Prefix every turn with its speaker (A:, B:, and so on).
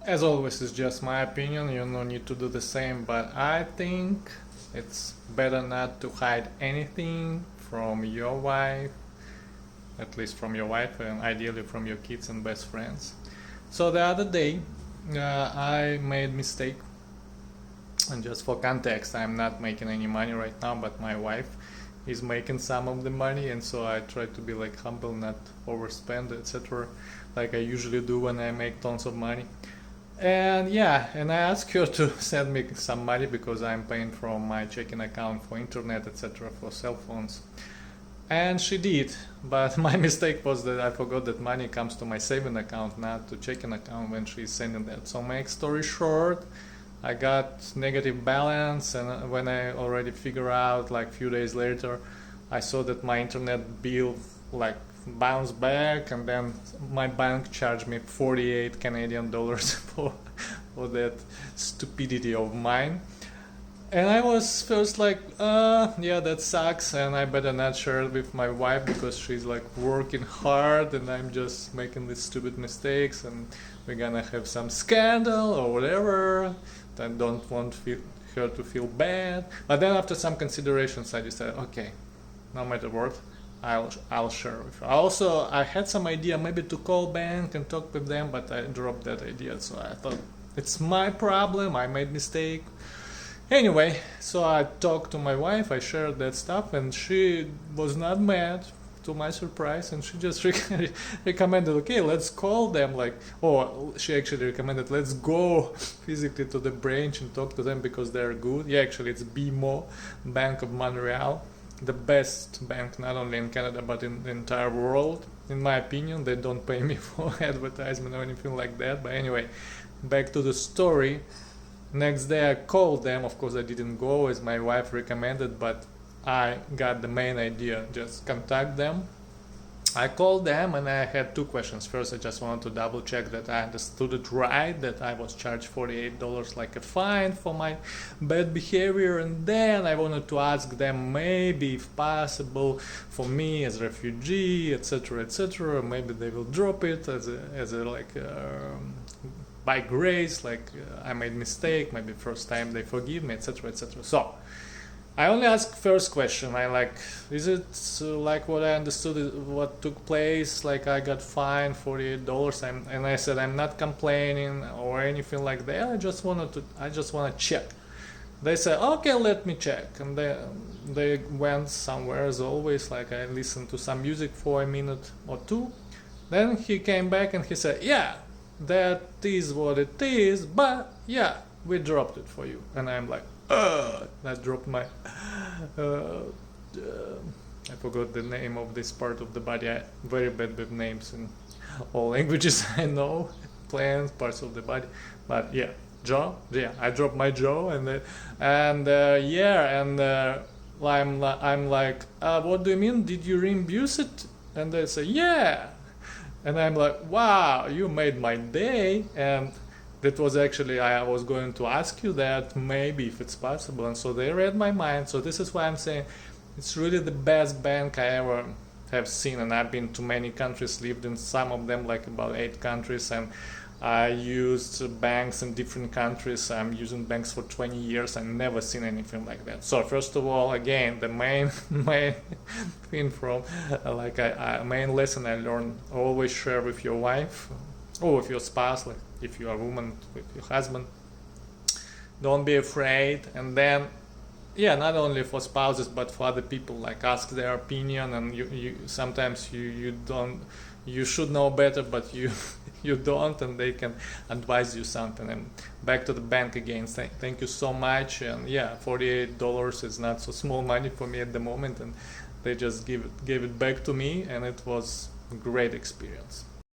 A: As always, it's just my opinion. You don't need to do the same, but I think it's better not to hide anything from your wife, at least from your wife, and ideally from your kids and best friends. So the other day, I made mistake, and just for context, I'm not making any money right now, but my wife is making some of the money, and so I try to be like humble, not overspend, etc. Like I usually do when I make tons of money. And yeah, and I asked her to send me some money because I'm paying from my checking account for internet, etc., for cell phones. And she did, but my mistake was that I forgot that money comes to my saving account, not to checking account when she's sending that. So make story short, I got negative balance, and when I already figure out, like few days later, I saw that my internet bill like bounced back, and then my bank charged me 48 Canadian dollars for that stupidity of mine. And I was first like, yeah, that sucks, and I better not share it with my wife because she's like working hard, and I'm just making these stupid mistakes, and we're gonna have some scandal or whatever. I don't want her to feel bad. But then after some considerations, I decided, okay, no matter what, I'll share with her. Also, I had some idea maybe to call bank and talk with them, but I dropped that idea. So I thought it's my problem. I made mistake. Anyway, so I talked to my wife, I shared that stuff, and she was not mad, to my surprise, and she just recommended, okay, let's call them, like, oh, she actually recommended, let's go physically to the branch and talk to them because they're good. Yeah, actually, it's BMO, Bank of Montreal, the best bank, not only in Canada, but in the entire world, in my opinion. They don't pay me for advertisement or anything like that, but anyway, back to the story. Next day I called them. Of course I didn't go as my wife recommended, but I got the main idea, just contact them. I called them and I had two questions. First, I just wanted to double check that I understood it right, that I was charged $48 like a fine for my bad behavior. And then I wanted to ask them, maybe if possible, for me as a refugee, etc., etc., maybe they will drop it as a like by grace, like I made mistake, maybe first time they forgive me, etc., etc. So I only ask first question. I like, is it like what I understood, what took place? Like I got fined $48, and I said I'm not complaining or anything like that. I just want to check. They said, okay, let me check, and they went somewhere as always. Like I listened to some music for a minute or two. Then he came back and he said, yeah, that is what it is, but yeah, we dropped it for you. And I'm like, I dropped my I forgot the name of this part of the body. I'm very bad with names in all languages I know, plans, parts of the body. But yeah, jaw. Yeah, I dropped my jaw, I'm like, what do you mean? Did you reimburse it? And they say, yeah. And I'm like, wow, you made my day. And that was actually, I was going to ask you that, maybe if it's possible. And so they read my mind. So this is why I'm saying it's really the best bank I ever have seen. And I've been to many countries, lived in some of them, like about 8 countries. And I used banks in different countries. I'm using banks for 20 years. I've never seen anything like that. So first of all, again, the main thing from main lesson I learned: always share with your wife or with your spouse, like if you are a woman, with your husband. Don't be afraid. And then, yeah, not only for spouses but for other people, like ask their opinion. And you sometimes you don't, you should know better, but you you don't, and they can advise you something. And back to the bank again, thank you so much. And yeah, $48 is not so small money for me at the moment, and they just gave it back to me, and it was a great experience.